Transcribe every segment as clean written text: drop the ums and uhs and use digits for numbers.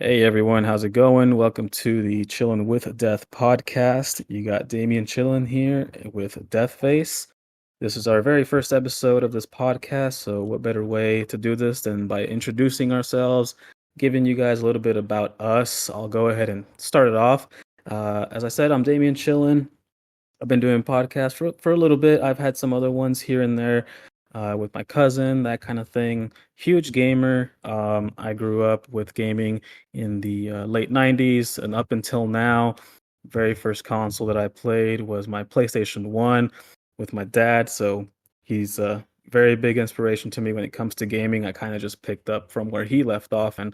Hey everyone, how's it going? Welcome to the Chillin with Death podcast. You got Damien Chillin here with Deathface. This is our very first episode of this podcast, so what better way to do this than by introducing ourselves, giving you guys a little bit about us. I'll go ahead and start it off. As I said, I'm Damien Chillin. I've been doing podcasts for a little bit. I've had some other ones here and there with my cousin, that kind of thing. Huge gamer. I grew up with gaming in the late 90s and up until now. Very first console that I played was my PlayStation 1 with my dad. So he's a very big inspiration to me when it comes to gaming. I kind of just picked up from where he left off. And,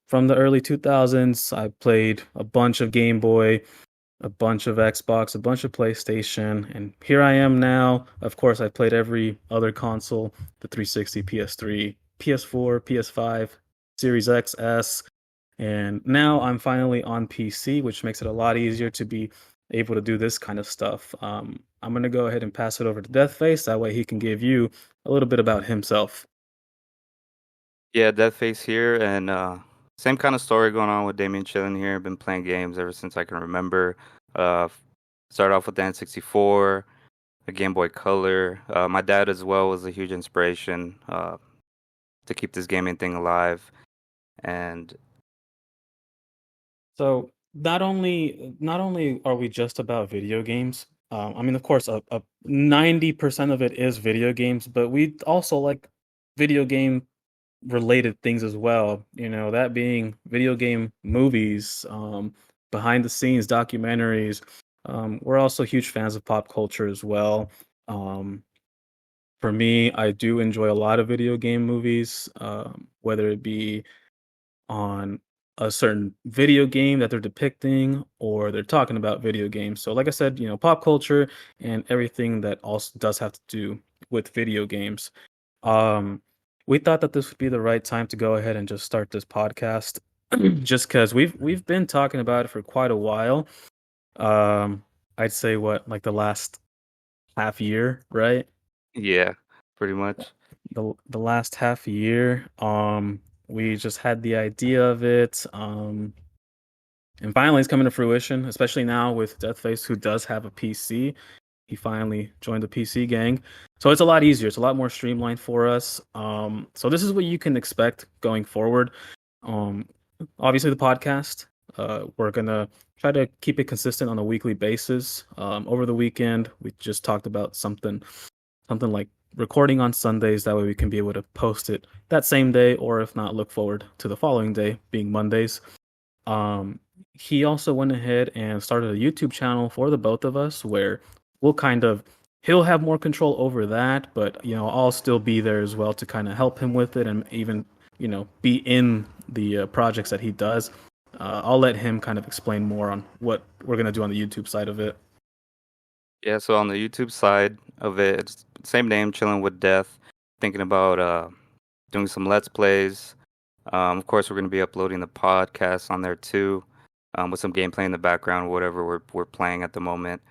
from the early 2000s, I played a bunch of Game Boy, a bunch of Xbox, a bunch of PlayStation, and here I am now. Of course, I've played every other console, the 360, PS3, PS4, PS5, Series X, S, and now I'm finally on PC, which makes it a lot easier to be able to do this kind of stuff. I'm going to go ahead and pass it over to Deathface. That way he can give you a little bit about himself. Yeah, Deathface here, and same kind of story going on with Damien Chillin here. Been playing games ever since I can remember. Started off with the N64, a Game Boy Color. My dad as well was a huge inspiration to keep this gaming thing alive. And So not only are we just about video games. I mean, of course, a 90% of it is video games, but we also like video game related things as well. That being video game movies, behind the scenes documentaries. We're also huge fans of pop culture as well. Um, for me, I do enjoy a lot of video game movies, whether it be on a certain video game that they're depicting or they're talking about video games. So like I said, pop culture and everything that also does have to do with video games. Um we thought that this would be the right time to go ahead and just start this podcast just cuz we've been talking about it for quite a while. Um I'd say what, like the last half year, right? yeah, pretty much. The last half year. We just had the idea of it. And finally, it's coming to fruition, especially now with Deathface, who does have a PC. He finally joined the PC gang. So it's a lot easier. It's a lot more streamlined for us. So this is what you can expect going forward. Um, Obviously, the podcast, we're going to try to keep it consistent on a weekly basis. Over the weekend, we just talked about something like recording on Sundays. That way we can be able to post it that same day, or if not, look forward to the following day, being Mondays. Um, he also went ahead and started a YouTube channel for the both of us where we'll kind of he'll have more control over that, but I'll still be there as well to kind of help him with it and even be in the projects that he does. I'll let him kind of explain more on what we're gonna do on the YouTube side of it. Yeah, so on the YouTube side of it, it's same name, Chilling with Death. Thinking about doing some Let's Plays. Of course, we're going to be uploading the podcast on there too, with some gameplay in the background, whatever we're playing at the moment.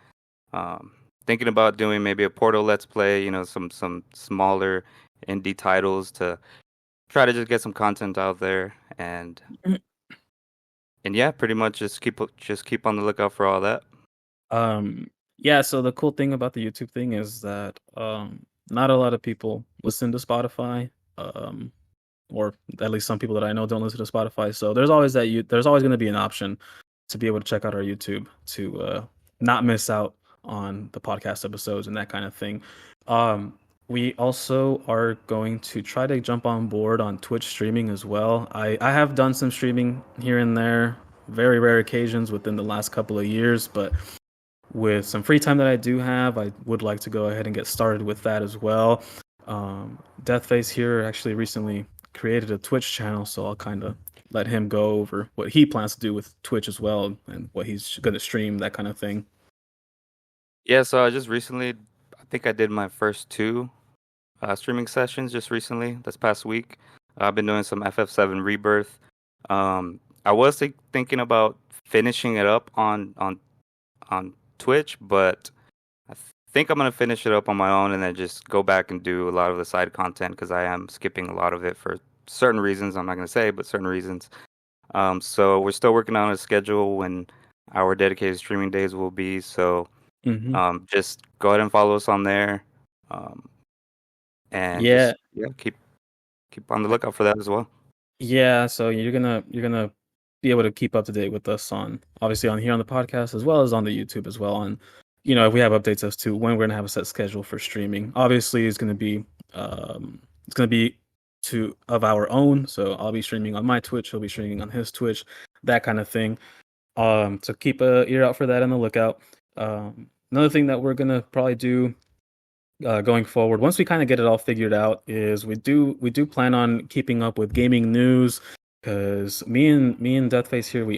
Um, Thinking about doing maybe a Portal Let's Play, some smaller indie titles to try to just get some content out there, and yeah, pretty much just keep on the lookout for all that. Um, yeah, so the cool thing about the YouTube thing is that not a lot of people listen to Spotify. Or at least some people that I know don't listen to Spotify. So there's always going to be an option to be able to check out our YouTube to not miss out on the podcast episodes and that kind of thing. We also are going to try to jump on board on Twitch streaming as well. I have done some streaming here and there, very rare occasions within the last couple of years, but with some free time that I do have, I would like to go ahead and get started with that as well. Deathface here actually recently created a Twitch channel, so I'll kind of let him go over what he plans to do with Twitch as well and what he's going to stream, that kind of thing. Yeah, so I just recently, I think I did my first two streaming sessions just recently, this past week. I've been doing some FF7 Rebirth. I was thinking about finishing it up on Twitch, but I think I'm gonna finish it up on my own and then just go back and do a lot of the side content because I am skipping a lot of it for certain reasons. I'm not gonna say, but certain reasons. So we're still working on a schedule when our dedicated streaming days will be. So Hmm. just go ahead and follow us on there, um, and Yeah. just yeah, keep on the lookout for that as well. Yeah, so you're gonna be able to keep up to date with us on obviously on here on the podcast as well as on the YouTube as well. On if we have updates as to when we're gonna have a set schedule for streaming. Obviously, it's gonna be to of our own. So I'll be streaming on my Twitch. He'll be streaming on his Twitch, that kind of thing. So keep a ear out for that and the lookout. Another thing that we're gonna probably do going forward, once we kind of get it all figured out, is we do plan on keeping up with gaming news because me and Deathface here,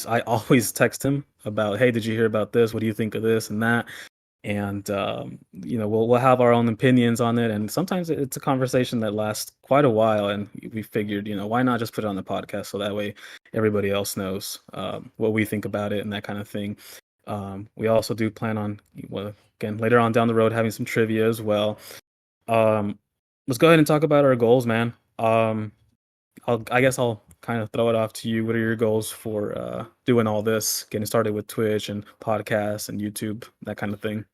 I always text him about, hey, did you hear about this? What do you think of this and that? And we'll have our own opinions on it, and sometimes it's a conversation that lasts quite a while. And we figured, why not just put it on the podcast so that way everybody else knows what we think about it and that kind of thing. We also do plan on, well, again, later on down the road, having some trivia as well. Um, let's go ahead and talk about our goals, man. I guess I'll kind of throw it off to you. What are your goals for doing all this, getting started with Twitch and podcasts and YouTube, that kind of thing?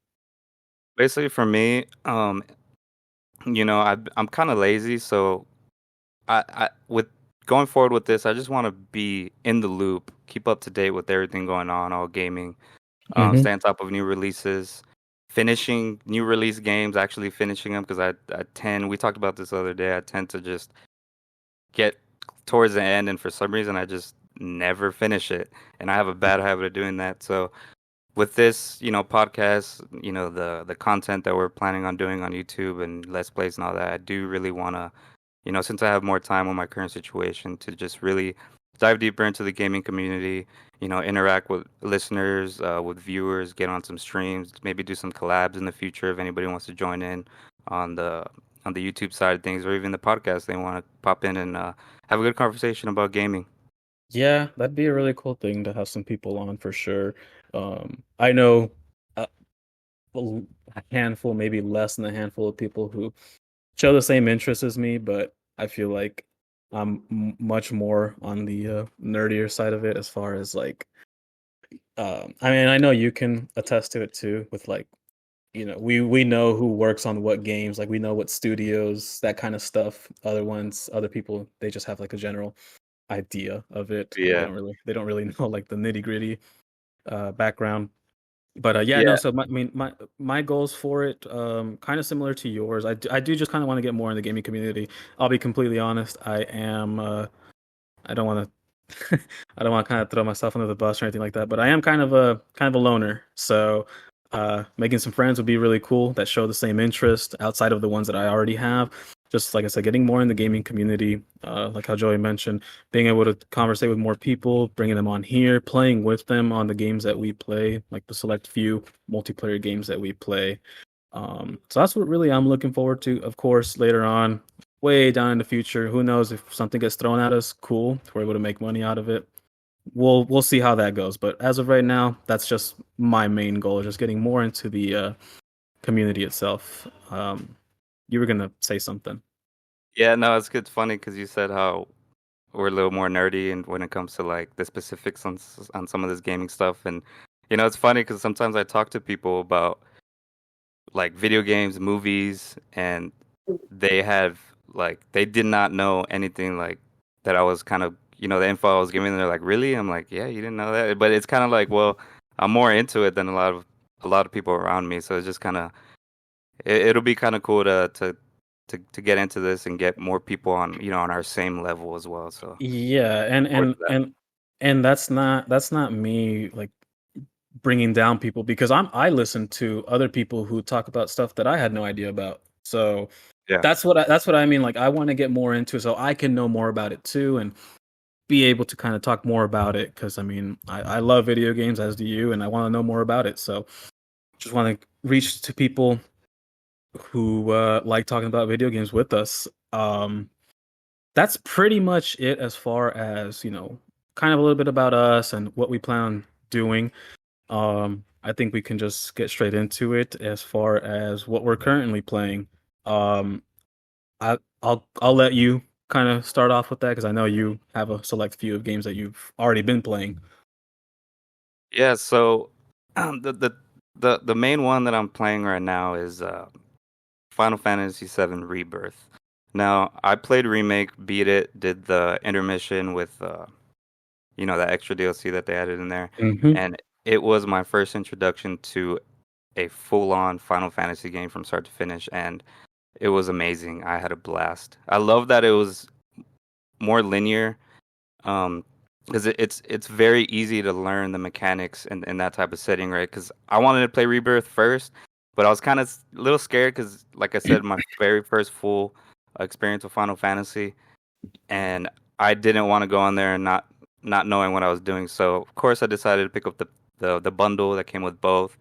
Basically, for me, I'm kind of lazy, so I with going forward with this, I just want to be in the loop, keep up to date with everything going on, all gaming, Hmm. stay on top of new releases, finishing new release games, actually finishing them because I tend, we talked about this the other day, I tend to just get towards the end and for some reason I just never finish it. And I have a bad habit of doing that. So with this, podcast, the content that we're planning on doing on YouTube and Let's Plays and all that, I do really want to, since I have more time on my current situation, to just really dive deeper into the gaming community, interact with listeners, with viewers, get on some streams, maybe do some collabs in the future if anybody wants to join in on the on the YouTube side of things, or even the podcast. They want to pop in and have a good conversation about gaming. Yeah, that'd be a really cool thing to have some people on for sure. I know a, a handful, maybe less than a handful of people who show the same interests as me, but I feel like I'm much more on the nerdier side of it as far as like, I mean, I know you can attest to it too with like, we know who works on what games, like we know what studios, that kind of stuff. Other people, they just have like a general idea of it. Yeah. They don't really know like the nitty-gritty background. But yeah, no. Yeah. So my goals for it, kind of similar to yours. I do just kind of want to get more in the gaming community. I'll be completely honest. I am. I don't want to. I don't want to kind of throw myself under the bus or anything like that. But I am kind of a loner. So making some friends would be really cool that show the same interest outside of the ones that I already have. Just like I said, getting more in the gaming community, like how Joey mentioned, being able to conversate with more people, bringing them on here, playing with them on the games that we play, like the select few multiplayer games that we play. So that's what really I'm looking forward to. Of course, later on, way down in the future, who knows if something gets thrown at us, cool, if we're able to make money out of it. We'll see how that goes. But as of right now, that's just my main goal, just getting more into the community itself. You were gonna say something. Yeah, no, it's good. Funny because you said how we're a little more nerdy and when it comes to like the specifics on on some of this gaming stuff. And it's funny because sometimes I talk to people about like video games, movies, and they have like they did not know anything like that. I was kind of the info I was giving. They're like, really? I'm like, yeah, you didn't know that. But it's kind of like, well, I'm more into it than a lot of people around me. So it's just kind of it'll be kind of cool to get into this and get more people on on our same level as well. So Yeah, and looking forward to and that. and and that's not me like bringing down people because I listen to other people who talk about stuff that I had no idea about. So Yeah. that's what I mean. Like I want to get more into it so I can know more about it too and be able to kind of talk more about it because I mean I love video games as do you and I want to know more about it. So just want to reach to people who like talking about video games with us. That's pretty much it as far as kind of a little bit about us and what we plan on doing. I think we can just get straight into it as far as what we're currently playing. Um, I'll let you kind of start off with that? Because I know you have a select few of games that you've already been playing. Yeah, so the main one that I'm playing right now is Final Fantasy VII Rebirth. Now, I played Remake, beat it, did the intermission with that extra DLC that they added in there, Hmm. and it was my first introduction to a full-on Final Fantasy game from start to finish, and it was amazing. I had a blast. I love that it was more linear, because it's very easy to learn the mechanics in that type of setting, right? Because I wanted to play Rebirth first, but I was kind of a little scared because, like I said, my very first full experience with Final Fantasy, and I didn't want to go on there and not knowing what I was doing. So of course I decided to pick up the bundle that came with both.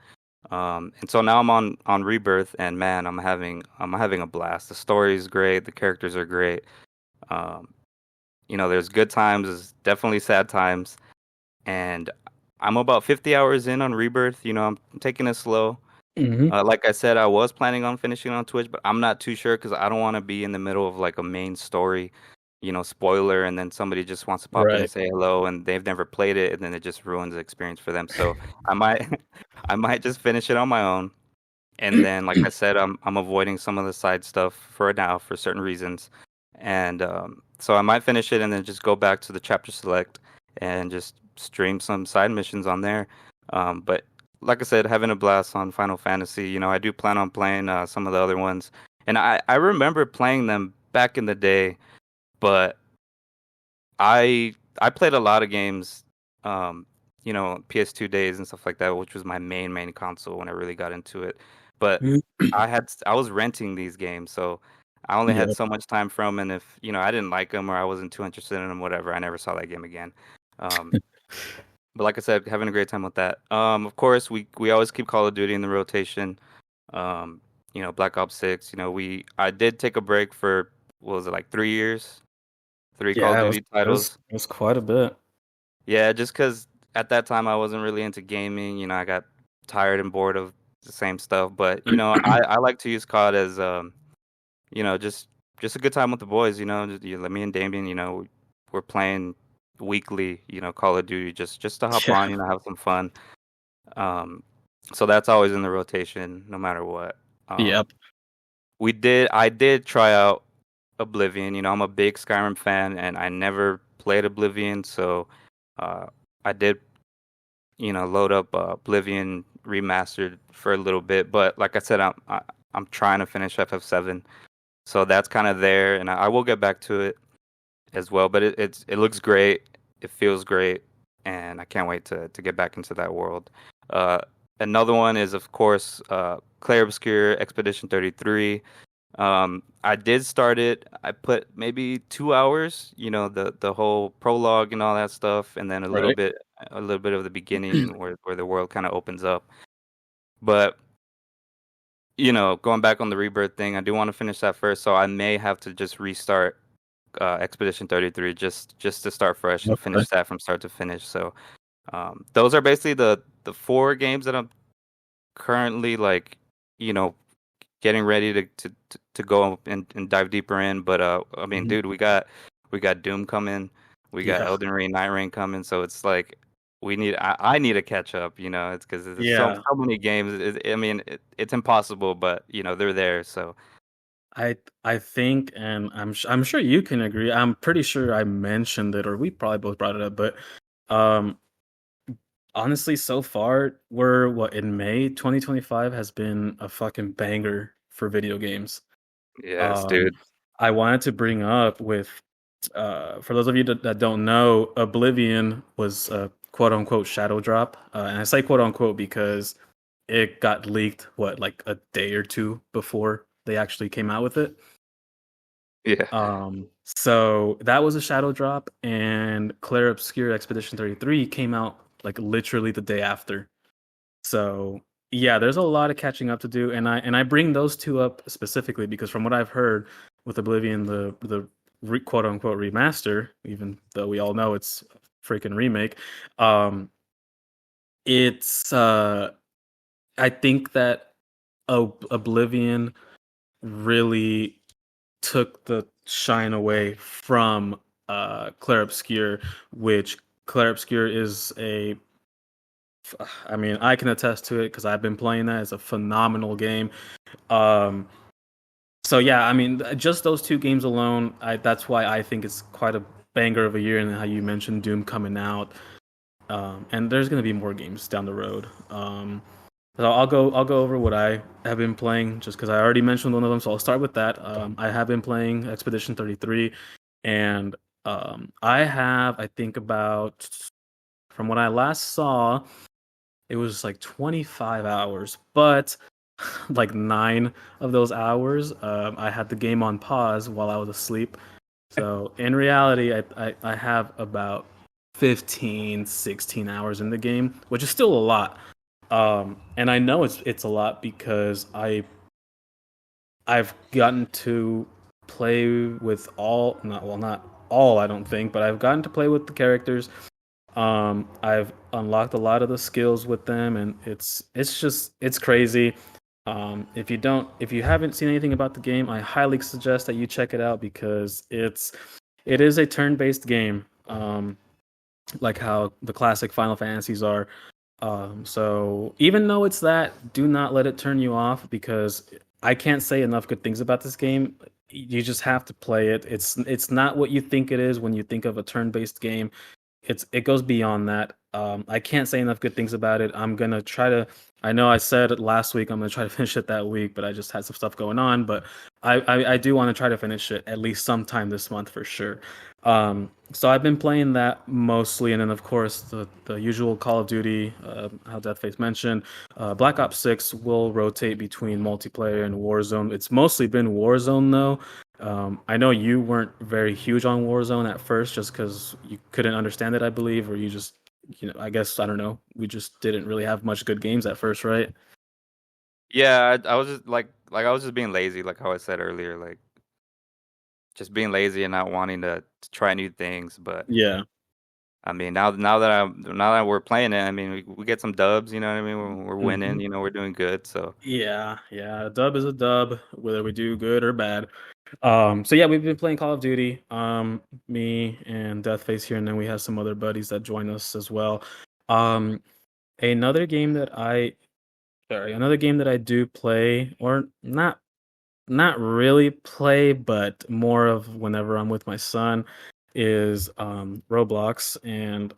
And so now I'm on Rebirth, and man, I'm having a blast. The story is great, the characters are great. Um, there's good times, there's definitely sad times, and I'm about 50 hours in on Rebirth. I'm taking it slow. Hmm. Like I said, I was planning on finishing on Twitch, but I'm not too sure because I don't want to be in the middle of like a main story, spoiler, and then somebody just wants to pop in and Right. say hello, and they've never played it, and then it just ruins the experience for them. So I might, I might just finish it on my own, and then, like I said, I'm avoiding some of the side stuff for now for certain reasons, and so I might finish it and then just go back to the chapter select and just stream some side missions on there. But like I said, having a blast on Final Fantasy. I do plan on playing some of the other ones, and I remember playing them back in the day, but I played a lot of games, PS2 days and stuff like that, which was my main console when I really got into it. But I was renting these games, so I only had Yep. so much time from, and if I didn't like them or I wasn't too interested in them, whatever, I never saw that game again. Um, but like I said, having a great time with that. Of course, we always keep Call of Duty in the rotation. Um, Black Ops 6. I did take a break for, what was it, like 3 years, three Call of Yeah, it was Duty it was titles. it was quite a bit. Yeah, just because at that time I wasn't really into gaming. I got tired and bored of the same stuff. But I like to use COD as just a good time with the boys. Let me and Damien. We're playing weekly. Call of Duty just to hop on. Yeah. Have some fun. Um, so that's always in the rotation, no matter what. Um, Yep. I did try out Oblivion. I'm a big Skyrim fan, and I never played Oblivion, so uh, I did load up Oblivion remastered for a little bit. But like I said, I'm trying to finish FF7, so that's kind of there, and I will get back to it as well. But it looks great, it feels great, and I can't wait to get back into that world. Uh, Another one is, of course, Clair Obscur Expedition 33. I did start it. I put maybe 2 hours, the whole prologue and all that stuff, and then Right. a little bit of the beginning where the world kind of opens up. But going back on the rebirth thing, I do want to finish that first, so I may have to just restart Expedition 33 just to start fresh and Okay. finish that from start to finish. So those are basically the four games that I'm currently like, you know, getting ready to go and dive deeper in. But I mean, Mhm. dude, we got Doom coming, we got Yeah. Elden Ring, Night Rain coming, so it's like I need to catch up. It's because there's so Yeah. so many games. I mean, it's impossible, but they're there. So I think, and I'm sure you can agree. I'm pretty sure I mentioned it, or we probably both brought it up. But um, honestly, so far we're what in May 2025 has been a fucking banger for video games. yes, Um, dude. I wanted to bring up with for those of you that don't know, Oblivion was a quote unquote shadow drop, and I say quote unquote because it got leaked what like a day or two before they actually came out with it. Yeah, So that was a shadow drop, and Clair Obscur Expedition 33 came out like literally the day after. So yeah, there's a lot of catching up to do, and I bring those two up specifically because from what I've heard with Oblivion, the quote unquote remaster, even though we all know it's a freaking remake, um, it's I think that Oblivion really took shine away from Clair Obscur, which Clair Obscur is a I mean, I can attest to it because I've been playing that. It's a phenomenal game. Um, so yeah, I mean, just those two games alone, that's why I think it's quite a banger of a year. And how you mentioned Doom coming out, and there's gonna be more games down the road. So I'll go over what I have been playing just because I already mentioned one of them. So I'll start with that. I have been playing Expedition 33, and I have I think about from what I last saw, it was like 25 hours, but like 9 of those hours, I had the game on pause while I was asleep. So in reality, I have about 15, 16 hours in the game, which is still a lot. And I know it's a lot because I've gotten to play with all not all I don't think, but I've gotten to play with the characters. I've unlocked a lot of the skills with them, and it's crazy. If you haven't seen anything about the game, I highly suggest that you check it out because it is a turn-based game, like how the classic Final Fantasies are. So even though it's that, do not let it turn you off because I can't say enough good things about this game. You just have to play it. It's not what you think it is when you think of a turn-based game. It goes beyond that. I can't say enough good things about it. I'm gonna try to. I know I said it last week I'm gonna try to finish it that week, but I just had some stuff going on. But I do want to try to finish it at least sometime this month for sure. So I've been playing that mostly, and then of course the usual Call of Duty, how Deathface mentioned, Black Ops 6 will rotate between multiplayer and Warzone. It's mostly been Warzone though. I know you weren't very huge on Warzone at first, just because you couldn't understand it, I believe, or you just, I guess I don't know. We just didn't really have much good games at first, right? Yeah, I was just I was just being lazy, like how I said earlier, like just being lazy and not wanting to try new things. But Yeah. I mean, now that we're playing it, I mean, we get some dubs. You know what I mean? We're winning. Hmm. You know, we're doing good. So Yeah, yeah. A dub is a dub, whether we do good or bad. So yeah, we've been playing Call of Duty. Me and Deathface here, and then we have some other buddies that join us as well. Um, another game that I, sorry, another game that I do play, or not really play, but more of whenever I'm with my son, is Roblox. And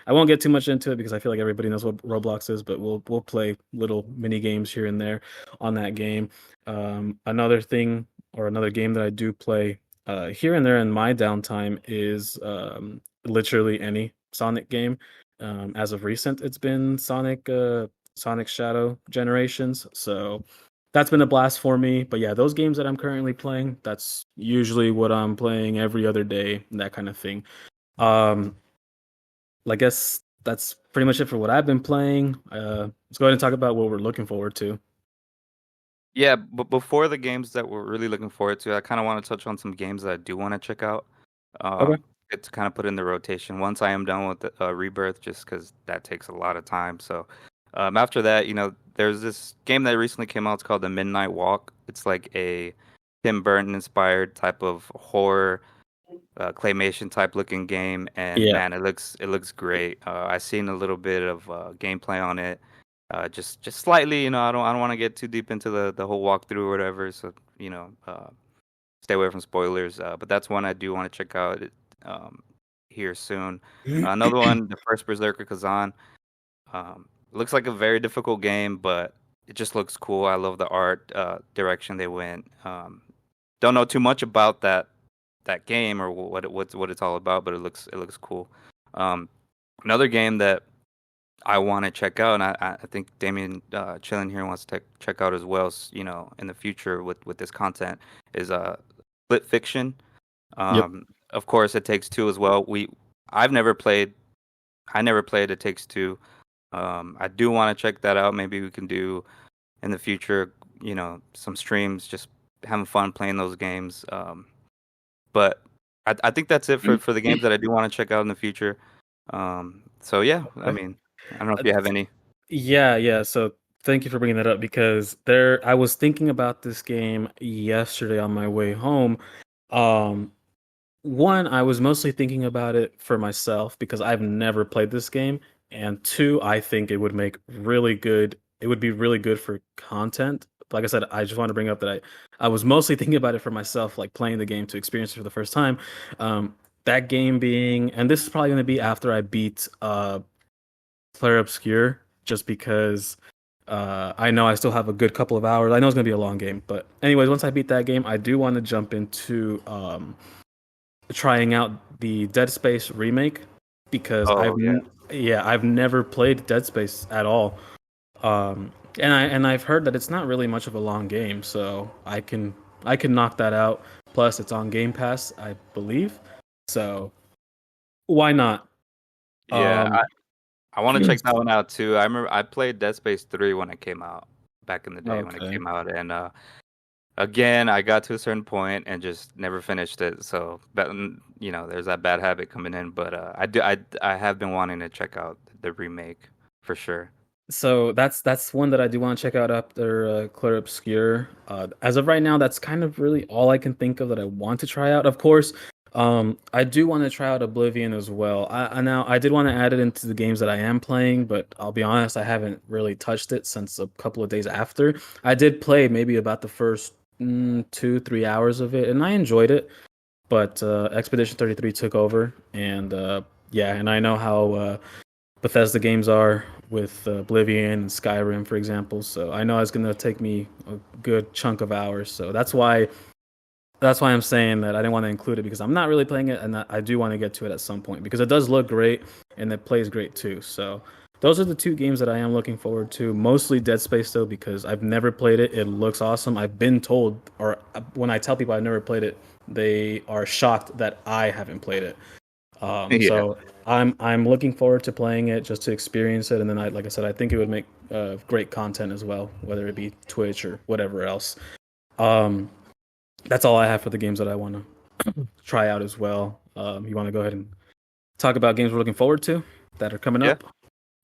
I won't get too much into it because I feel like everybody knows what Roblox is, but we'll play little mini games here and there on that game. Another thing or another game that I do play here and there in my downtime is literally any Sonic game. As of recent, it's been Sonic Shadow Generations. So that's been a blast for me. But yeah, those games that I'm currently playing, that's usually what I'm playing every other day, that kind of thing. Um, I guess that's pretty much it for what I've been playing. Let's go ahead and talk about what we're looking forward to. yeah, but before the games that we're really looking forward to, I kind of want to touch on some games that I do want to check out. Okay. Get to kind of put in the rotation once I am done with the Rebirth, just because that takes a lot of time. So after that, you know, there's this game that recently came out. It's called The Midnight Walk. It's like a Tim Burton inspired type of horror claymation type looking game, and Yeah. man, it looks great. I seen a little bit of gameplay on it, just slightly. You know, I don't want to get too deep into the whole walkthrough or whatever. So you know, stay away from spoilers. But that's one I do want to check out um, here soon. Another one, the first Berserker Kazan. Looks like a very difficult game, but it just looks cool. I love the art direction they went. Don't know too much about that game or what it's all about, but it looks cool. Um, Another game that I want to check out, and I think Damien Chillin here wants to check out as well. You know, in the future with this content is Split Fiction. Yep. Of course, It Takes Two as well. I've never played. I never played It Takes Two. I do want to check that out. Maybe we can do in the future. You know, some streams, just having fun playing those games. But I think that's it for the games that I do want to check out in the future. So yeah, I Okay. mean, I don't know if Uh, you have any. Yeah, yeah. So thank you for bringing that up because I was thinking about this game yesterday on my way home. Um, One, I was mostly thinking about it for myself because I've never played this game, and two, I think it would make really good. It would be really good for content. Like I said, I just want to bring up that I was mostly thinking about it for myself, like playing the game to experience it for the first time. Um, that game being, and this is probably going to be after I beat Clair Obscur, just because I know I still have a good couple of hours. I know it's going to be a long game, but anyways, once I beat that game, I do want to jump into trying out the Dead Space remake because Oh yeah, yeah, I've never played Dead Space at all. And I've heard that it's not really much of a long game, so I can knock that out. Plus, it's on Game Pass, I believe. So why not? yeah. Um, I want to check that one out too. I remember I played Dead Space 3 when it came out back in the day when it okay. came out, and again, I got to a certain point and just never finished it. So, but there's that bad habit coming in. But I have been wanting to check out the remake for sure. So that's one that I do want to check out after Clair Obscur. As of right now, that's kind of really all I can think of that I want to try out. Of course, I do want to try out Oblivion as well. I did want to add it into the games that I am playing, but I'll be honest, I haven't really touched it since a couple of days after. I did play maybe about the first 2, 3 hours of it, and I enjoyed it. But Expedition 33 took over, and yeah, and I know how Bethesda games are with Oblivion and Skyrim, for example. So I know it's going to take me a good chunk of hours. So that's why I'm saying that I didn't want to include it because I'm not really playing it, and I do want to get to it at some point because it does look great and it plays great too. So those are the two games that I am looking forward to. Mostly Dead Space though because I've never played it. It looks awesome. I've been told, or when I tell people I've never played it, they are shocked that I haven't played it. Yeah, So I'm looking forward to playing it just to experience it, and then like I said, I think it would make great content as well, whether it be Twitch or whatever else. Um, that's all I have for the games that I want to try out as well. You want to go ahead and talk about games we're looking forward to that are coming yeah, up?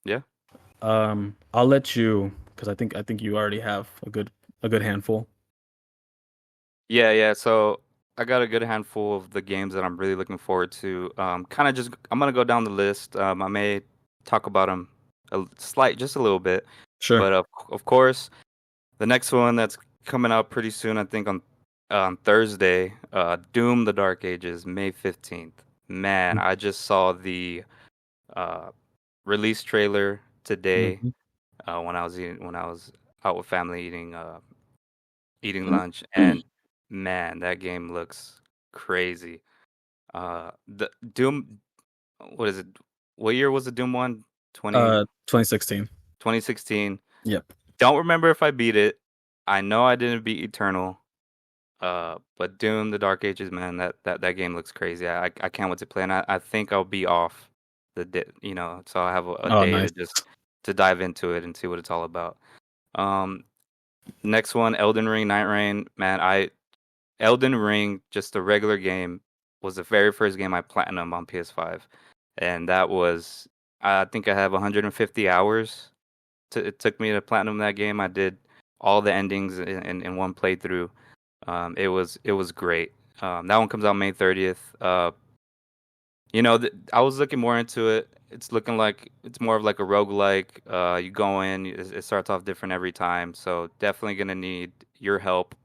yeah, I'll let you because I think you already have a good handful. yeah. So I got a good handful of the games that I'm really looking forward to. Kind of just I'm gonna go down the list. I may talk about them just a little bit, Sure. but of course. The next one that's coming out pretty soon, I think on Thursday, Doom: The Dark Ages, May 15th. Man, I just saw the uh, release trailer today Mhm. when I was out with family eating lunch, and man, that game looks crazy. The Doom, what is it? What year was the Doom one? 20 2016. 2016. Yep. Don't remember if I beat it. I know I didn't beat Eternal. But Doom: The Dark Ages, man, that game looks crazy. I can't wait to play, and I think I'll be off so I have a Oh, day nice. to just to dive into it and see what it's all about. Um, Next one, Elden Ring, Night Rain, man. I Elden Ring, just a regular game, was the very first game I platinum on PS5, and that was I think I have 150 hours. It took me to platinum that game. I did all the endings in one playthrough. It was great. That one comes out May 30th. I was looking more into it. It's looking like it's more of like a roguelike. You go in, it starts off different every time. So definitely gonna need your help.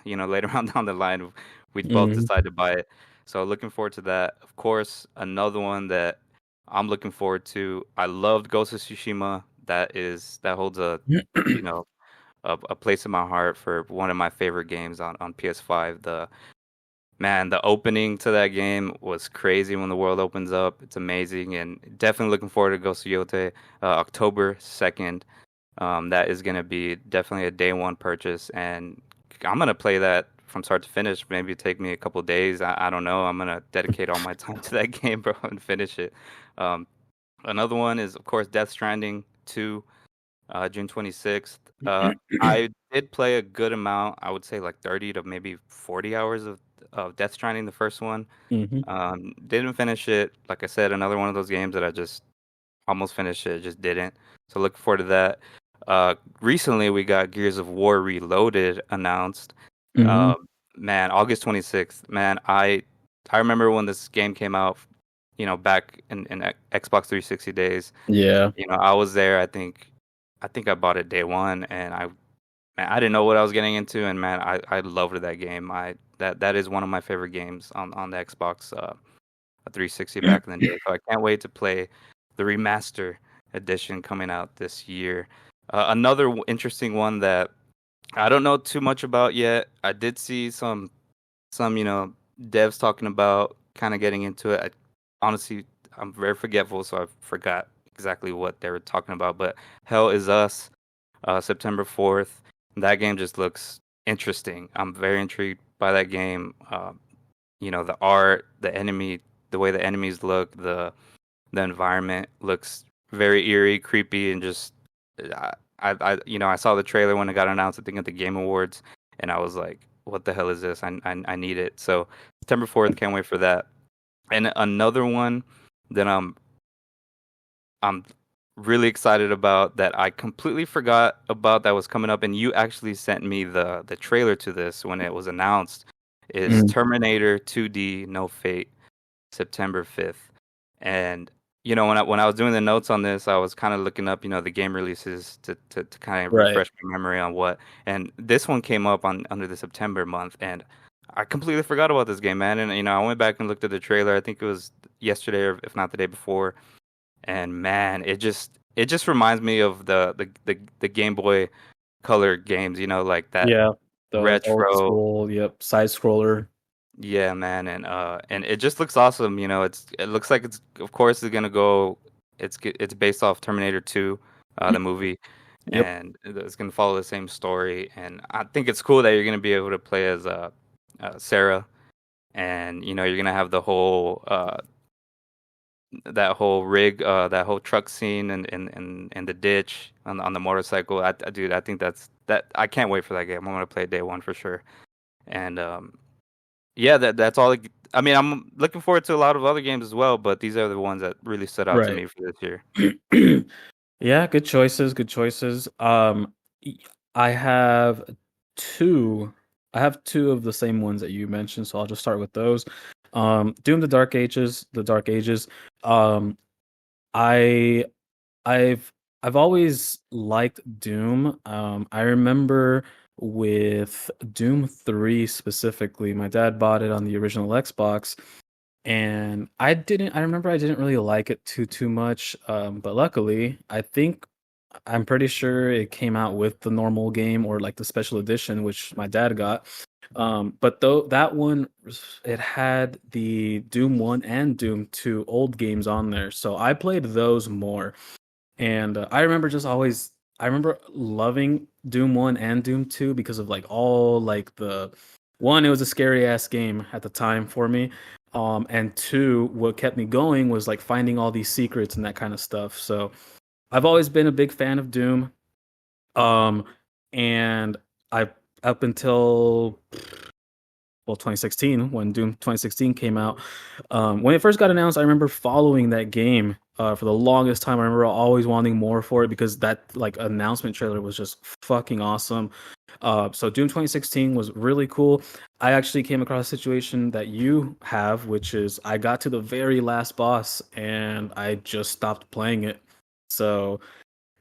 Later on down the line, if we both Mhm. decide to buy it. So looking forward to that. Of course, another one that I'm looking forward to. I loved Ghost of Tsushima. That holds you know a place in my heart for one of my favorite games on PS5. The opening to that game was crazy when the world opens up. It's amazing, and definitely looking forward to Ghost of Yote, October 2nd. That is gonna be definitely a day one purchase, and I'm gonna play that from start to finish. Maybe take me a couple days. I don't know. I'm gonna dedicate all my time to that game, bro, and finish it. Um, Another one is of course Death Stranding 2, June 26th. I did play a good amount. I would say like 30 to maybe 40 hours of Death Stranding, the first one. Mhm. Didn't finish it. Like I said, another one of those games that I just almost finished it, just didn't. So looking forward to that. Recently we got Gears of War Reloaded announced. Uh, Mhm. man, August 26th. Man, I remember when this game came out, back in Xbox 360 days. Yeah. I was there. I think I bought it day one, and man, I didn't know what I was getting into, and man, I loved that game. That is one of my favorite games on the Xbox 360 back in the day. So I can't wait to play the remaster edition coming out this year. Another interesting one that I don't know too much about yet. I did see some devs talking about kind of getting into it. Honestly, I'm very forgetful, so I forgot exactly what they were talking about. But Hell is Us, September 4th. That game just looks interesting. I'm very intrigued by that game. The art, the way the enemies look, the environment looks very eerie, creepy, and just I saw the trailer when it got announced, I think at the Game Awards, and I was like, what the hell is this? I need it. So September 4th, can't wait for that. And another one that I'm really excited about that I completely forgot about that was coming up, and you actually sent me the trailer to this when it was announced, is Mm. Terminator 2D No Fate, September 5th. And when I was doing the notes on this, I was kind of looking up, the game releases to kind of Right. refresh my memory on what. And this one came up on under the September month, and I completely forgot about this game, man. And I went back and looked at the trailer. I think it was yesterday, or if not the day before. And man, it just reminds me of the Game Boy Color games, like that Yeah. The old retro. school, yep, side scroller. Yeah, man, and it just looks awesome. It looks like it's, of course, it's gonna go. It's based off Terminator 2, the movie, Yep. and it's gonna follow the same story. And I think it's cool that you're gonna be able to play as Sarah, and you're gonna have the whole that whole rig, that whole truck scene, and the ditch on the motorcycle. Dude, I think that I can't wait for that game. I'm gonna play it day one for sure. And yeah, that's all. I mean, I'm looking forward to a lot of other games as well, but these are the ones that really stood out to Right. me for this year. Yeah, good choices, good choices. Y- I have two I have two of the same ones that you mentioned, so I'll just start with those. Doom the Dark Ages. Um, I I've I've always liked Doom. I remember with Doom 3 specifically, my dad bought it on the original Xbox, and I remember I didn't really like it too much. But luckily, I'm pretty sure it came out with the normal game or like the special edition, which my dad got. But though that one, it had the Doom 1 and Doom 2 old games on there. So I played those more. And I remember loving Doom 1 and Doom 2 because of like all like the one, it was a scary ass game at the time for me. And two, what kept me going was like finding all these secrets and that kind of stuff. So I've always been a big fan of Doom. Um, and I up until 2016 when Doom 2016 came out. When it first got announced, I remember following that game for the longest time. I remember always wanting more for it because that like announcement trailer was just fucking awesome. So Doom 2016 was really cool. I actually came across a situation that you have, which is I got to the very last boss and I just stopped playing it. So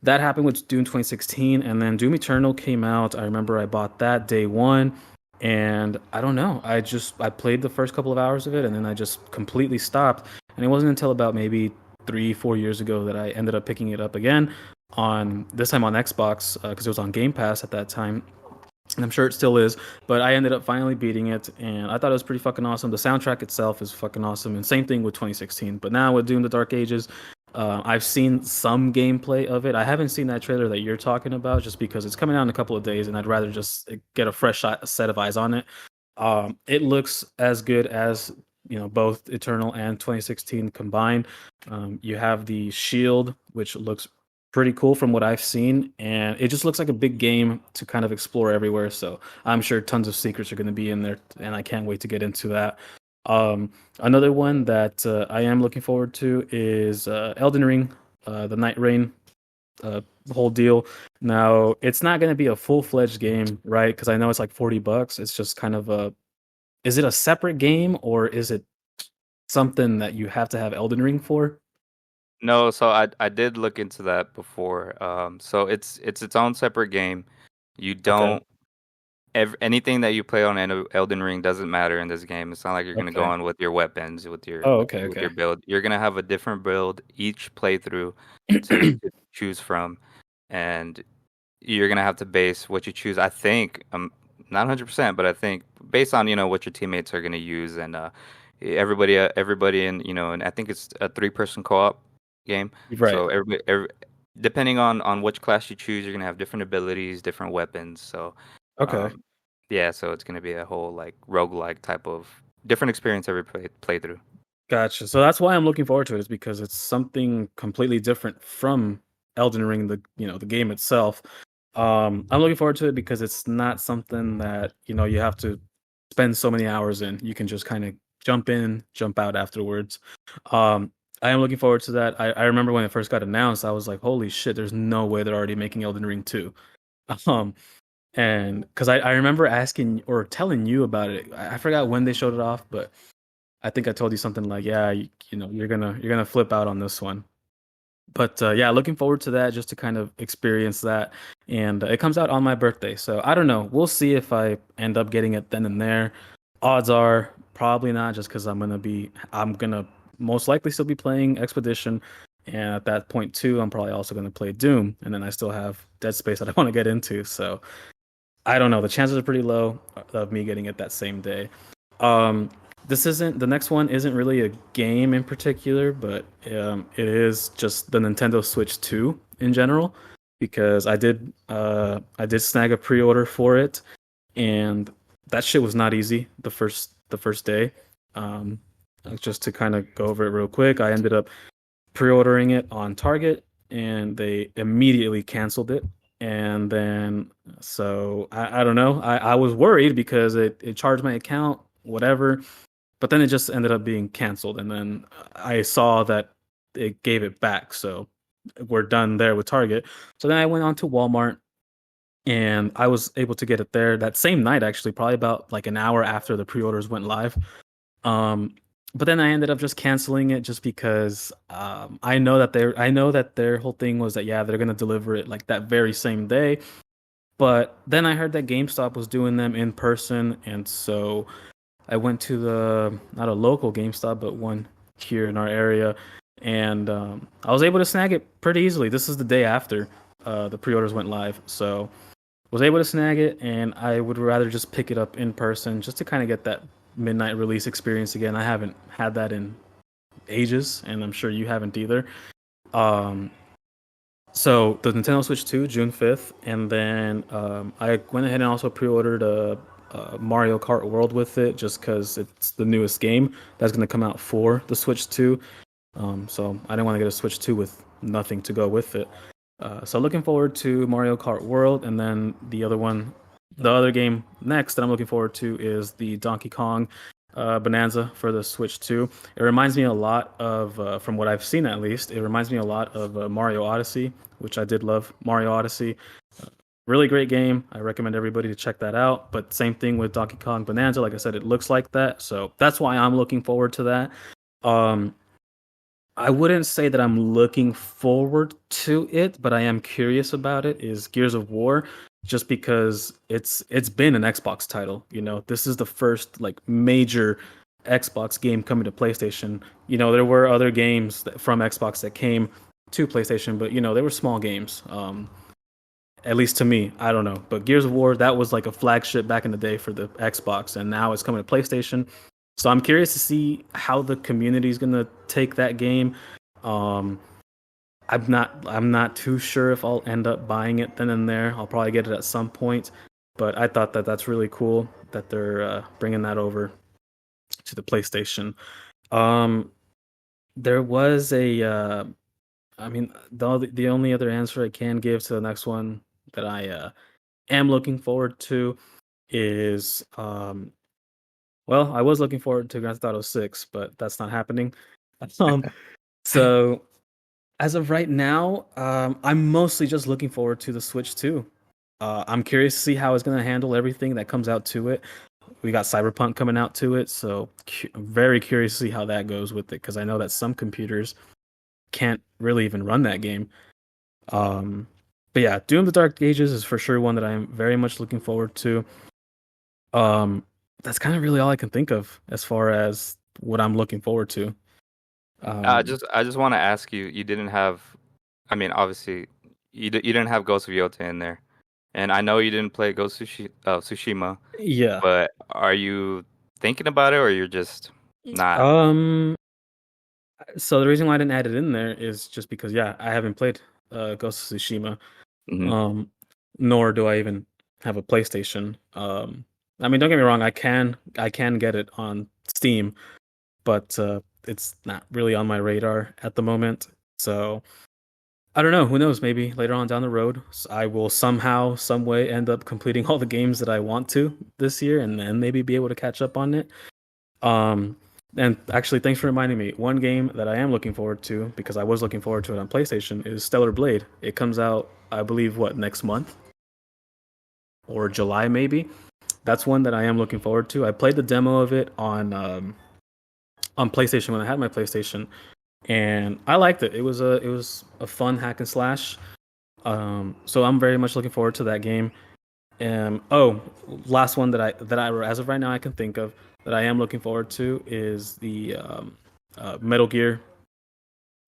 that happened with Doom 2016, and then Doom Eternal came out. I remember I bought that day one, and I don't know. I played the first couple of hours of it, and then I just completely stopped. And it wasn't until about maybe 3 4 years ago that I ended up picking it up again on this time on Xbox because it was on Game Pass at that time, and I'm sure it still is. But I ended up finally beating it, and I thought it was pretty fucking awesome. The soundtrack itself is fucking awesome, and same thing with 2016. But now with Doom: The Dark Ages, I've seen some gameplay of it. I haven't seen that trailer that you're talking about, just because it's coming out in a couple of days, and I'd rather just get a fresh set of eyes on it. It looks as good as both Eternal and 2016 combined. You have the shield, which looks pretty cool from what I've seen, and it just looks like a big game to kind of explore everywhere. So I'm sure tons of secrets are going to be in there, and I can't wait to get into that. Another one that I am looking forward to is Elden Ring, the Night Rain whole deal. Now, it's not going to be a full fledged game, right? Because I know it's like $40. It's just kind of a is it a separate game or is it something that you have to have Elden Ring for? No, so I did look into that before. So it's its own separate game. You Okay. don't anything that you play on Elden Ring doesn't matter in this game. It's not like you're gonna go Okay. on with your weapons, with your Oh, okay, with your okay. build. You're gonna have a different build each playthrough to choose from, and you're gonna have to base what you choose. I think not 100%, but I think based on what your teammates are gonna use and everybody in and I think it's a three-person co-op game. Right. So depending on which class you choose, you're gonna have different abilities, different weapons. So Okay. um, yeah, so it's gonna be a whole like roguelike type of different experience every playthrough. Gotcha. So that's why I'm looking forward to it, is because it's something completely different from Elden Ring, the game itself. I'm looking forward to it because it's not something that, you have to spend so many hours in. You can just kind of jump in, jump out afterwards. Um, I am looking forward to that. I remember when it first got announced, I was like, holy shit, there's no way they're already making Elden Ring 2. Um, and because I remember asking or telling you about it. I forgot when they showed it off, but I think I told you something like, yeah, you're gonna flip out on this one. But yeah, looking forward to that just to kind of experience that. And it comes out on my birthday, so I don't know. We'll see if I end up getting it then and there. Odds are probably not, just because I'm gonna most likely still be playing Expedition, and at that point too, I'm probably also gonna play Doom, and then I still have Dead Space that I want to get into. So I don't know. The chances are pretty low of me getting it that same day. Um, the next one isn't really a game in particular, but it is just the Nintendo Switch 2 in general, because I did snag a pre-order for it, and that shit was not easy the first day. Um, just to kind of go over it real quick, I ended up pre-ordering it on Target, and they immediately canceled it. And then, so I don't know. I was worried because it charged my account, whatever. But then it just ended up being canceled. And then I saw that it gave it back. So we're done there with Target. So then I went on to Walmart, and I was able to get it there that same night, actually, probably about like an hour after the pre-orders went live. Um, but then I ended up just canceling it just because I know that their whole thing was that, yeah, they're gonna deliver it like that very same day. But then I heard that GameStop was doing them in person, and so I went to the not a local GameStop, but one here in our area, and I was able to snag it pretty easily. This is the day after the pre-orders went live, so was able to snag it, and I would rather just pick it up in person just to kind of get that midnight release experience again. I haven't had that in ages, and I'm sure you haven't either. Um, so the Nintendo Switch 2, June 5th, and then I went ahead and also pre-ordered a Mario Kart World with it, just because it's the newest game that's going to come out for the Switch 2. So I didn't want to get a Switch 2 with nothing to go with it. So looking forward to Mario Kart World, and then the other game next that I'm looking forward to is the Donkey Kong Bonanza for the Switch 2. It reminds me a lot of, from what I've seen at least, it reminds me a lot of Mario Odyssey, which I did love Mario Odyssey. Really great game. I recommend everybody to check that out. But same thing with Donkey Kong Bonanza. Like I said, it looks like that. So that's why I'm looking forward to that. Um, I wouldn't say that I'm looking forward to it, but I am curious about it. Is Gears of War, just because it's been an Xbox title. This is the first like major Xbox game coming to PlayStation. There were other games from Xbox that came to PlayStation, but they were small games. At least to me, I don't know. But Gears of War, that was like a flagship back in the day for the Xbox, and now it's coming to PlayStation. So I'm curious to see how the community is gonna take that game. Um, I'm not too sure if I'll end up buying it then and there. I'll probably get it at some point, but I thought that that's really cool that they're bringing that over to the PlayStation. Um, there was I mean, the only other answer I can give to the next one that I am looking forward to is well, I was looking forward to Grand Theft Auto 6, but that's not happening. Um, so as of right now, I'm mostly just looking forward to the Switch 2. I'm curious to see how it's going to handle everything that comes out to it. we got Cyberpunk coming out to it, so I'm very curious to see how that goes with it because I know that some computers can't really even run that game. Um, but yeah, Doom: The Dark Ages is for sure one that I am very much looking forward to. Um, that's kind of really all I can think of as far as what I'm looking forward to. Um, I just want to ask you. You didn't have, I mean, obviously, you didn't have Ghost of Yota in there, and I know you didn't play Tsushima, yeah. but are you thinking about it, or you're just not? Um, so the reason why I didn't add it in there is just because, yeah, I haven't played Ghost of Tsushima. Hmm. Um, nor do I even have a PlayStation. I mean, don't get me wrong, I can get it on Steam, but it's not really on my radar at the moment. So I don't know. Who knows? Maybe later on down the road, I will somehow, some way end up completing all the games that I want to this year, and then maybe be able to catch up on it. Um, and actually, thanks for reminding me. One game that I am looking forward to, because I was looking forward to it on PlayStation, is Stellar Blade. It comes out, I believe, what, next month or July maybe. That's one that I am looking forward to. I played the demo of it on PlayStation when I had my PlayStation, and I liked it. It was a fun hack and slash. So I'm very much looking forward to that game. Oh, last one that I as of right now I can think of that I am looking forward to is the Metal Gear.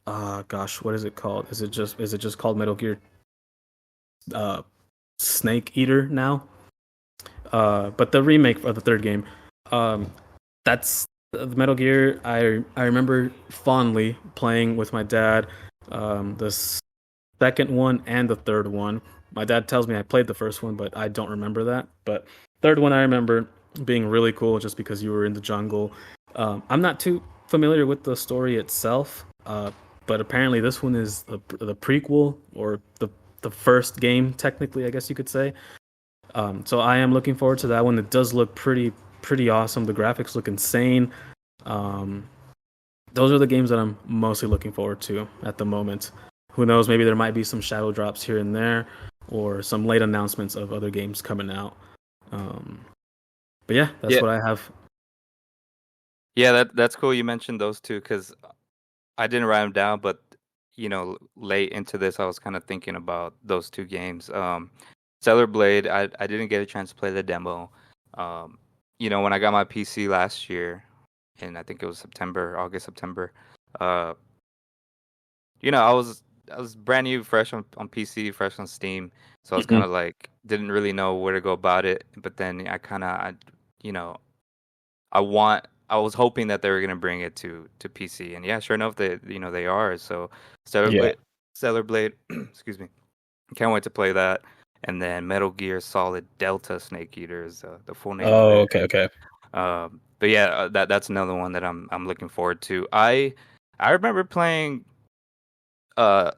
Gosh, what is it called? Is it just called Metal Gear uh, Snake Eater now? But the remake of the third game, um, that's the Metal Gear. I remember fondly playing with my dad. The second one and the third one. My dad tells me I played the first one, but I don't remember that. But third one I remember being really cool just because you were in the jungle. I'm not too familiar with the story itself, but apparently this one is the prequel or the first game, technically, I guess you could say. So I am looking forward to that one. It does look pretty awesome. The graphics look insane. Um, those are the games that I'm mostly looking forward to at the moment. Who knows? Maybe there might be some shadow drops here and there, or some late announcements of other games coming out. Um, but yeah, that's Yeah, what I have. yeah, that's cool. You mentioned those two because I didn't write them down, but late into this, I was kind of thinking about those two games. Stellar Blade, I didn't get a chance to play the demo. Um, when I got my PC last year, and I think it was August, September. Uh, I was brand new, fresh on PC, fresh on Steam, so I was kind Mhm. of like didn't really know where to go about it. But then you know, I was hoping that they were gonna bring it to PC, and yeah, sure enough, they are. So Stellar Yeah. Blade, Stellar Blade, excuse me, can't wait to play that. And then Metal Gear Solid Delta Snake Eater is the full name of Oh, it. okay, okay. But yeah, that's another one that I'm looking forward to. I remember playing uh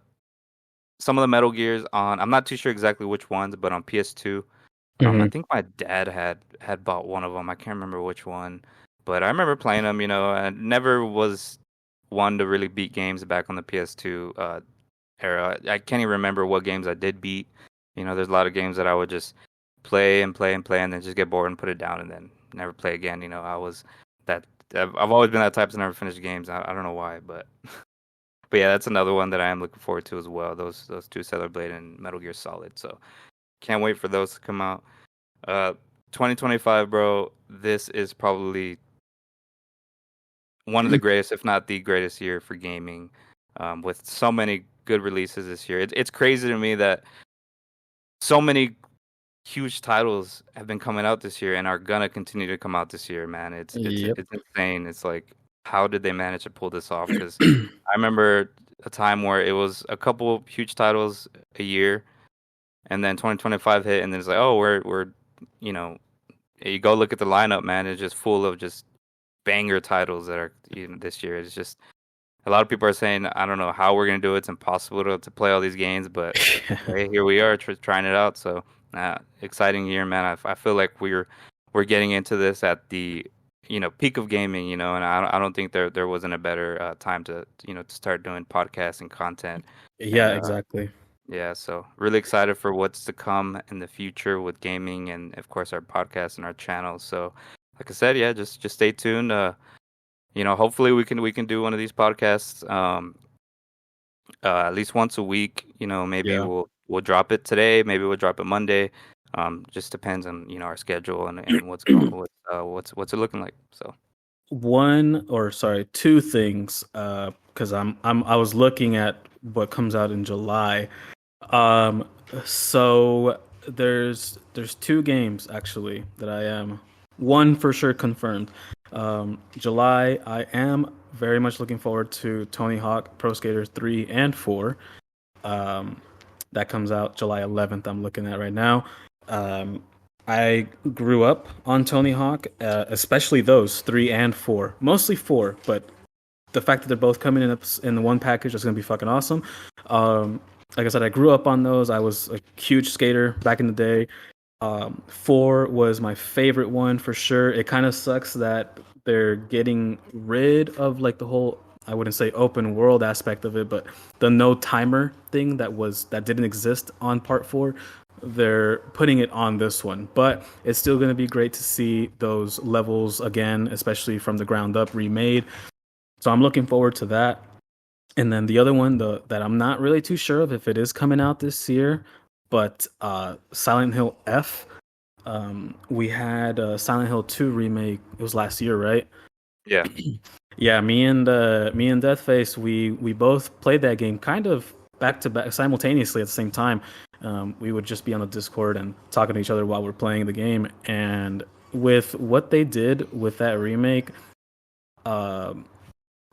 some of the Metal Gears on. I'm not too sure exactly which ones, but on PS2. I Hmm. think my dad had bought one of them. I can't remember which one, but I remember playing them. I never was one to really beat games back on the PS2 era. I can't even remember what games I did beat. There's a lot of games that I would just play and play and play, and then just get bored and put it down, and then never play again. I was that. I've always been that type to never finish games. I don't know why, but yeah, that's another one that I am looking forward to as well. Those two, Stellar Blade and Metal Gear Solid. So can't wait for those to come out. Uh, 2025, bro. This is probably one of the greatest, if not the greatest year for gaming. With so many good releases this year, it's crazy to me that so many huge titles have been coming out this year and are gonna continue to come out this year. Man, Yep. it's insane. It's like, how did they manage to pull this off? Because I remember a time where it was a couple huge titles a year, and then 2025 hit, and then it's like, oh, we're you know you go look at the lineup, man. It's just full of just banger titles that are this year. It's just a lot of people are saying, I don't know how we're gonna do it. It's impossible to play all these games, but hey, here we are trying it out. So exciting year, man. I feel like we're getting into this at the peak of gaming, and I don't think there wasn't a better time to start doing podcasts and content. Yeah, And exactly. yeah, so really excited for what's to come in the future with gaming and of course our podcast and our channel. So like I said, yeah, just stay tuned. Hopefully we can do one of these podcasts at least once a week. Maybe Yeah. we'll drop it today, maybe we'll drop it Monday. Just depends on our schedule and what's it looking like. So One or sorry, two things. Because I was looking at what comes out in July. Um, so there's two games actually that I am one for sure confirmed. July, I am very much looking forward to Tony Hawk Pro Skater 3 and 4. Um, that comes out July 11th. I'm looking at right now. Um, I grew up on Tony Hawk, especially those 3 and 4, mostly 4, but the fact that they're both coming in the one package is going to be fucking awesome. Like I said, I grew up on those. I was a huge skater back in the day. 4 was my favorite one for sure. It kind of sucks that they're getting rid of like the whole, I wouldn't say open world aspect of it, but the no timer thing that didn't exist on part 4. They're putting it on this one, but it's still going to be great to see those levels again, especially from the ground up remade. So I'm looking forward to that. And then the other one, that I'm not really too sure of if it is coming out this year, but Silent Hill F. We had Silent Hill 2 remake. It was last year, right? yeah. Yeah, me and Deathface, we both played that game kind of back to back simultaneously at the same time. We would just be on the Discord and talking to each other while we're playing the game. And with what they did with that remake, um,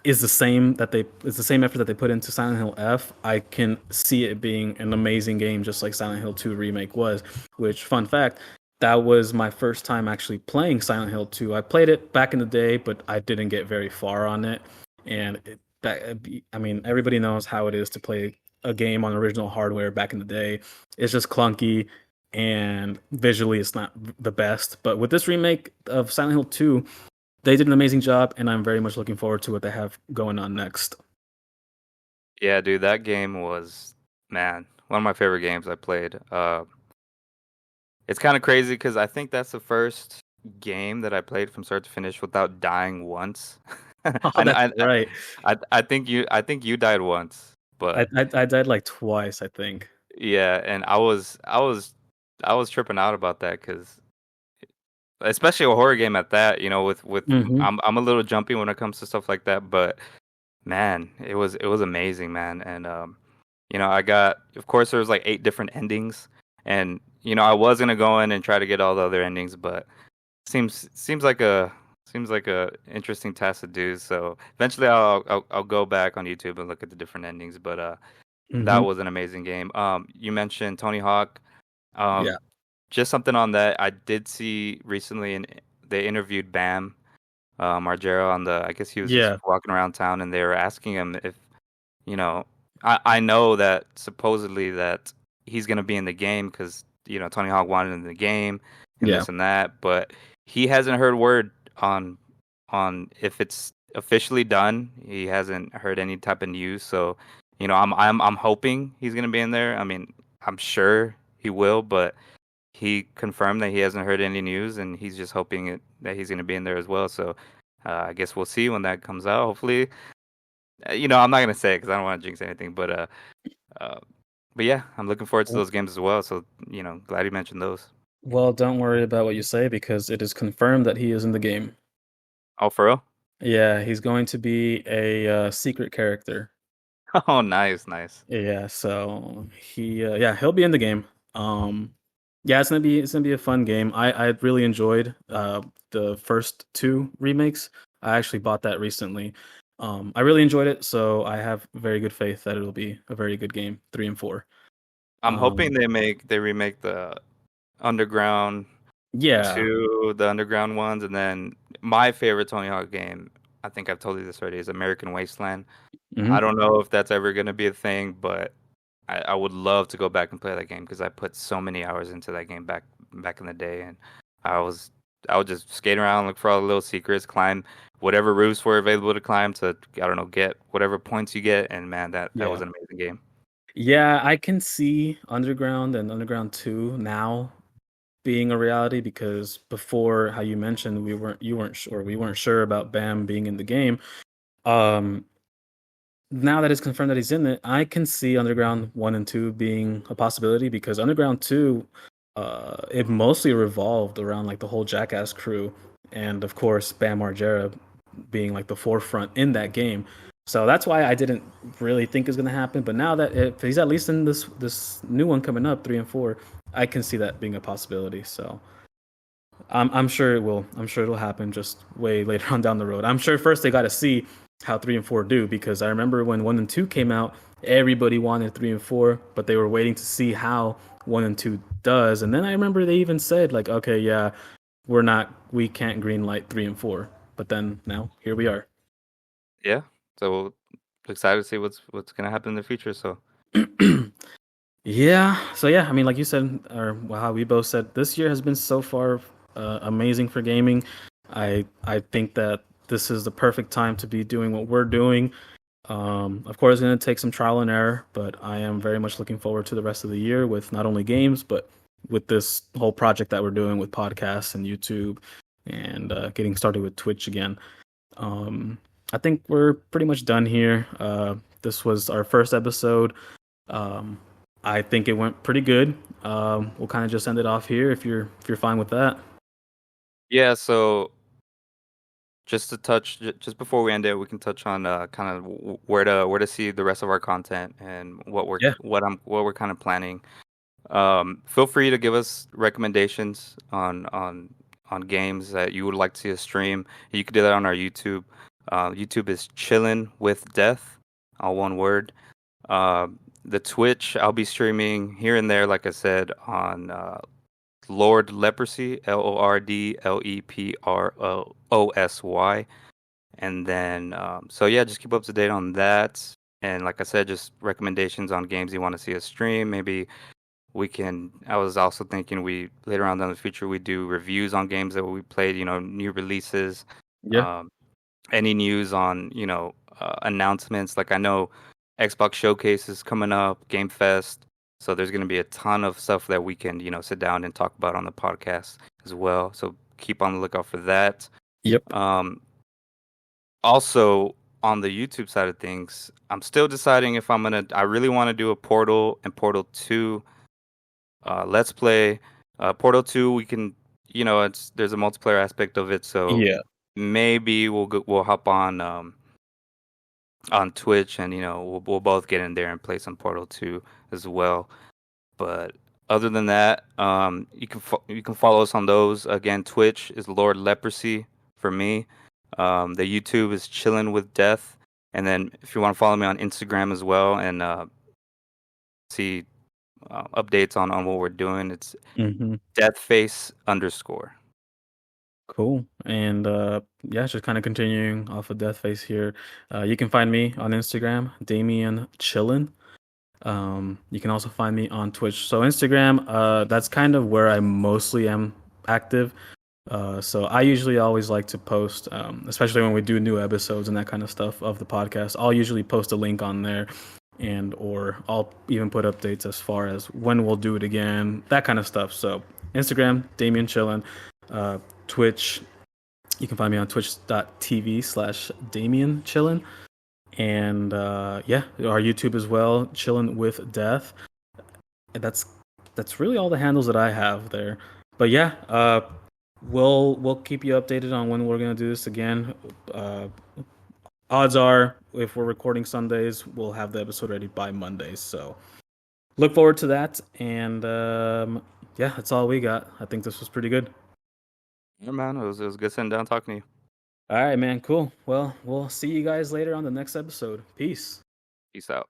is the same effort that they put into Silent Hill F. I can see it being an amazing game, just like Silent Hill 2 remake was. Which, fun fact, that was my first time actually playing Silent Hill 2. I played it back in the day, but I didn't get very far on it. And I mean, everybody knows how it is to play a game on original hardware back in the day. It's just clunky and visually it's not the best. But with this remake of Silent Hill 2, they did an amazing job, and I'm very much looking forward to what they have going on next. Yeah, dude, that game was, man, one of my favorite games I played. It's kind of crazy because I think that's the first game that I played from start to finish without dying once. Oh, I, that's I right. I think you died once, I, but I I died like twice, I think. yeah, and I was tripping out about that because especially a horror game at that, with Hmm. I'm a little jumpy when it comes to stuff like that, but man, it was amazing, man. And I got, of course, there was like 8 different endings, and I was gonna go in and try to get all the other endings, but seems like a interesting task to do. So eventually, I'll go back on YouTube and look at the different endings. But that Hmm. was an amazing game. You mentioned Tony Hawk. Yeah. Um, just something on that. I did see recently, and they interviewed Bam Margera on the. I guess he was just Yeah. walking around town, and they were asking him if you know. I know that supposedly that he's gonna be in the game because Tony Hawk wanted him in the game and Yeah. this and that, but he hasn't heard word on if it's officially done. He hasn't heard any type of news, so I'm hoping he's gonna be in there. I mean, I'm sure he will, but he confirmed that he hasn't heard any news, and he's just hoping that he's gonna be in there as well. So I guess we'll see when that comes out. Hopefully, I'm not gonna say it because I don't want to jinx anything, uh, but yeah, I'm looking forward to those games as well. So glad you mentioned those. Well, don't worry about what you say because it is confirmed that he is in the game. Oh, for real? Yeah, he's going to be a secret character. Oh, nice, nice. Yeah, so yeah, he'll be in the game. Um, yeah, it's gonna be a fun game. I really enjoyed the first two remakes. I actually bought that recently. I really enjoyed it, so I have very good faith that it'll be a very good game, 3 and 4. I'm hoping Um, they remake the Underground yeah. 2, the Underground ones, and then my favorite Tony Hawk game. I think I've told you this already. Is American Wasteland. I Hmm. don't know if that's ever gonna be a thing, but I would love to go back and play that game because I put so many hours into that game back in the day, and I was I would just skate around, look for all the little secrets, climb whatever roofs were available to climb to I don't know get whatever points you get, and man, that was Yeah. an amazing game. Yeah, I can see Underground and Underground 2 now being a reality because before, how you mentioned, we weren't sure about Bam being in the game. Um, Now that it's confirmed that he's in it, I can see Underground 1 and 2 being a possibility because Underground 2, it mostly revolved around like the whole Jackass crew, and of course Bam Margera being like the forefront in that game. So that's why I didn't really think it's gonna happen. But now that if he's at least in this new one coming up, 3 and 4, I can see that being a possibility. So I'm sure it will. I'm sure it'll happen just way later on down the road. I'm sure first they got to see how 3 and 4 do because I remember when 1 and 2 came out, everybody wanted 3 and 4, but they were waiting to see how 1 and 2 does. And then I remember they even said like, okay, yeah, we can't green light 3 and 4. But then now here we are. Yeah. So excited to see what's gonna happen in the future. So Yeah. So yeah, I mean, like you said, or well, how we both said, this year has been so far amazing for gaming. I think that this is the perfect time to be doing what we're doing. Of course, it's going to take some trial and error, but I am very much looking forward to the rest of the year with not only games, but with this whole project that we're doing with podcasts and YouTube and getting started with Twitch again. Um, I think we're pretty much done here. This was our first episode. Um, I think it went pretty good. We'll kind of just end it off here if you're fine with that. yeah. So just to touch, just before we end it, we can touch on kind of where to see the rest of our content and Yeah. what we're kind of planning. Feel free to give us recommendations on games that you would like to see us stream. You could do that on our YouTube. YouTube is Chillin with Death, all one word. Uh, the Twitch, I'll be streaming here and there, like I said, on Lord Leprosy, LordLeprosy. And then, so yeah, just keep up to date on that. And like I said, just recommendations on games you want to see us stream. Maybe I was also thinking later on down the future, we do reviews on games that we played, new releases. Yeah. Um, any news on, announcements. Like I know Xbox Showcase is coming up, Game Fest. So there's going to be a ton of stuff that we can, sit down and talk about on the podcast as well. So keep on the lookout for that. Yep. Um, Also on the YouTube side of things, I'm still deciding if I really want to do a Portal and Portal 2 Let's Play. Portal 2, we can, there's a multiplayer aspect of it, so Yeah. maybe we'll hop on Twitch and we'll both get in there and play some Portal 2 as well. But other than that, you can follow us on those. Again, Twitch is Lord Leprosy for me. The YouTube is Chillin with Death, and then if you want to follow me on Instagram as well and see updates on what we're doing, it's Hmm. deathface_. Cool. And yeah, just kind of continuing off of Deathface here. You can find me on Instagram, Damien Chillin. You can also find me on Twitch. So Instagram, that's kind of where I mostly am active. So I usually always like to post, especially when we do new episodes and that kind of stuff of the podcast. I'll usually post a link on there, and or I'll even put updates as far as when we'll do it again, that kind of stuff. So Instagram, Damien Chillin, Twitch. You can find me on twitch.tv/Damien Chillin. And yeah, our YouTube as well, Chillin with Death. And that's really all the handles that I have there. But yeah, we'll keep you updated on when we're gonna do this again. Uh, Odds are, if we're recording Sundays, we'll have the episode ready by Mondays. So look forward to that. And yeah, that's all we got. I think this was pretty good. Yeah, man, it was good sitting down talking to you. All right, man. Cool. Well, we'll see you guys later on the next episode. Peace. Peace out.